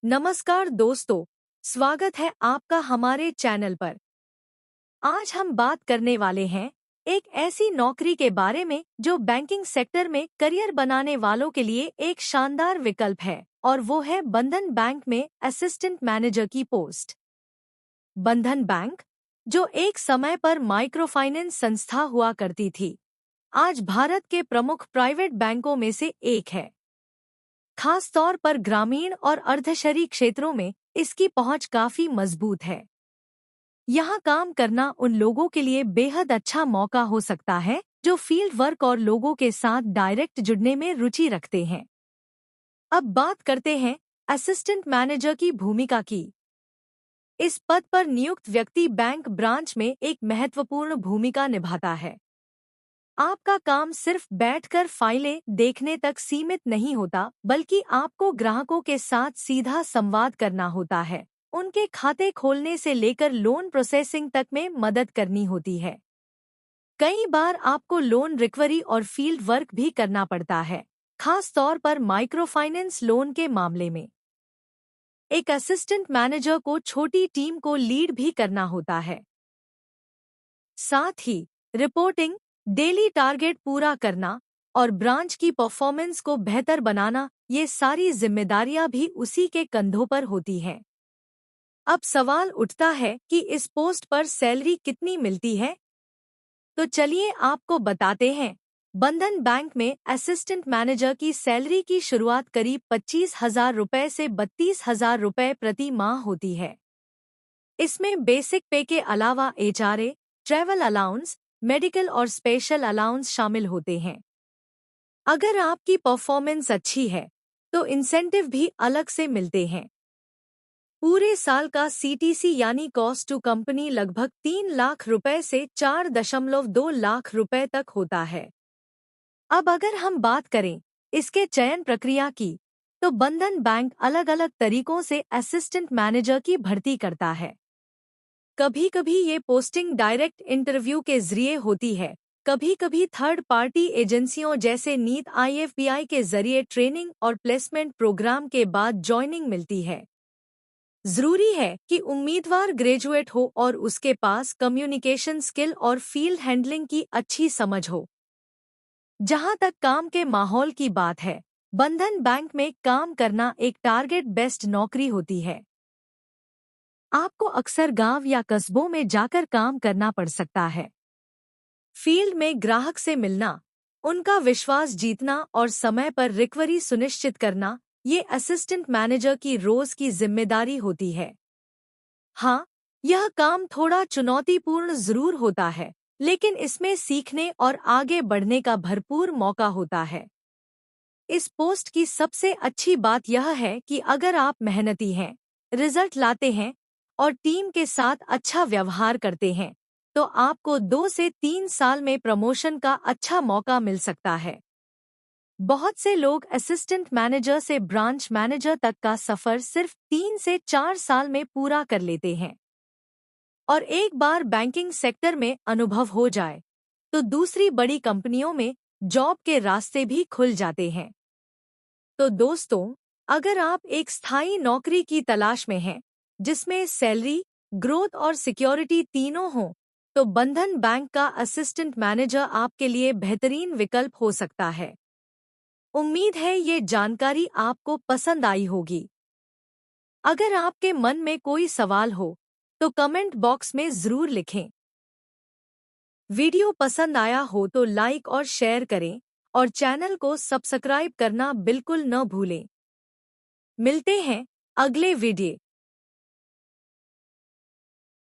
नमस्कार दोस्तों, स्वागत है आपका हमारे चैनल पर। आज हम बात करने वाले हैं एक ऐसी नौकरी के बारे में जो बैंकिंग सेक्टर में करियर बनाने वालों के लिए एक शानदार विकल्प है, और वो है बंधन बैंक में असिस्टेंट मैनेजर की पोस्ट। बंधन बैंक, जो एक समय पर माइक्रो फाइनेंस संस्था हुआ करती थी, आज भारत के प्रमुख प्राइवेट बैंकों में से एक है। खास तौर पर ग्रामीण और अर्धशहरी क्षेत्रों में इसकी पहुंच काफी मजबूत है। यहाँ काम करना उन लोगों के लिए बेहद अच्छा मौका हो सकता है जो फील्ड वर्क और लोगों के साथ डायरेक्ट जुड़ने में रुचि रखते हैं। अब बात करते हैं असिस्टेंट मैनेजर की भूमिका की। इस पद पर नियुक्त व्यक्ति बैंक ब्रांच में एक महत्वपूर्ण भूमिका निभाता है। आपका काम सिर्फ बैठकर फाइलें देखने तक सीमित नहीं होता, बल्कि आपको ग्राहकों के साथ सीधा संवाद करना होता है। उनके खाते खोलने से लेकर लोन प्रोसेसिंग तक में मदद करनी होती है। कई बार आपको लोन रिकवरी और फील्ड वर्क भी करना पड़ता है, खास तौर पर माइक्रो फाइनेंस लोन के मामले में। एक असिस्टेंट मैनेजर को छोटी टीम को लीड भी करना होता है। साथ ही रिपोर्टिंग, डेली टारगेट पूरा करना और ब्रांच की परफॉर्मेंस को बेहतर बनाना, ये सारी जिम्मेदारियां भी उसी के कंधों पर होती हैं। अब सवाल उठता है कि इस पोस्ट पर सैलरी कितनी मिलती है? तो चलिए आपको बताते हैं। बंधन बैंक में असिस्टेंट मैनेजर की सैलरी की शुरुआत करीब 25,000 रुपए से 32,000 रुपए प्रति माह होती है। इसमें बेसिक पे के अलावा HRA, ट्रैवल अलाउंस, मेडिकल और स्पेशल अलाउंस शामिल होते हैं। अगर आपकी परफॉर्मेंस अच्छी है तो इंसेंटिव भी अलग से मिलते हैं। पूरे साल का CTC यानी कॉस्ट टू कंपनी लगभग 3 लाख रुपए से 4.2 लाख रुपए तक होता है। अब अगर हम बात करें इसके चयन प्रक्रिया की, तो बंधन बैंक अलग अलग तरीकों से असिस्टेंट मैनेजर की भर्ती करता है। कभी कभी ये पोस्टिंग डायरेक्ट इंटरव्यू के जरिए होती है, कभी कभी थर्ड पार्टी एजेंसियों जैसे नीट IFBI के जरिए ट्रेनिंग और प्लेसमेंट प्रोग्राम के बाद जॉइनिंग मिलती है। जरूरी है कि उम्मीदवार ग्रेजुएट हो और उसके पास कम्युनिकेशन स्किल और फील्ड हैंडलिंग की अच्छी समझ हो। जहां तक काम के माहौल की बात है, बंधन बैंक में काम करना एक टारगेट बेस्ड नौकरी होती है। आपको अक्सर गांव या कस्बों में जाकर काम करना पड़ सकता है। फील्ड में ग्राहक से मिलना, उनका विश्वास जीतना और समय पर रिकवरी सुनिश्चित करना, ये असिस्टेंट मैनेजर की रोज की जिम्मेदारी होती है। हाँ, यह काम थोड़ा चुनौतीपूर्ण जरूर होता है, लेकिन इसमें सीखने और आगे बढ़ने का भरपूर मौका होता है। इस पोस्ट की सबसे अच्छी बात यह है कि अगर आप मेहनती हैं, रिजल्ट लाते हैं और टीम के साथ अच्छा व्यवहार करते हैं, तो आपको 2 से 3 साल में प्रमोशन का अच्छा मौका मिल सकता है। बहुत से लोग असिस्टेंट मैनेजर से ब्रांच मैनेजर तक का सफर सिर्फ 3 से 4 साल में पूरा कर लेते हैं। और एक बार बैंकिंग सेक्टर में अनुभव हो जाए, तो दूसरी बड़ी कंपनियों में जॉब के रास्ते भी खुल जाते हैं। तो दोस्तों, अगर आप एक स्थायी नौकरी की तलाश में हैं, जिसमें सैलरी, ग्रोथ और सिक्योरिटी तीनों हों, तो बंधन बैंक का असिस्टेंट मैनेजर आपके लिए बेहतरीन विकल्प हो सकता है। उम्मीद है ये जानकारी आपको पसंद आई होगी। अगर आपके मन में कोई सवाल हो, तो कमेंट बॉक्स में जरूर लिखें। वीडियो पसंद आया हो तो लाइक और शेयर करें, और चैनल को सब्सक्राइब करना बिल्कुल न भूलें। मिलते हैं अगले वीडियो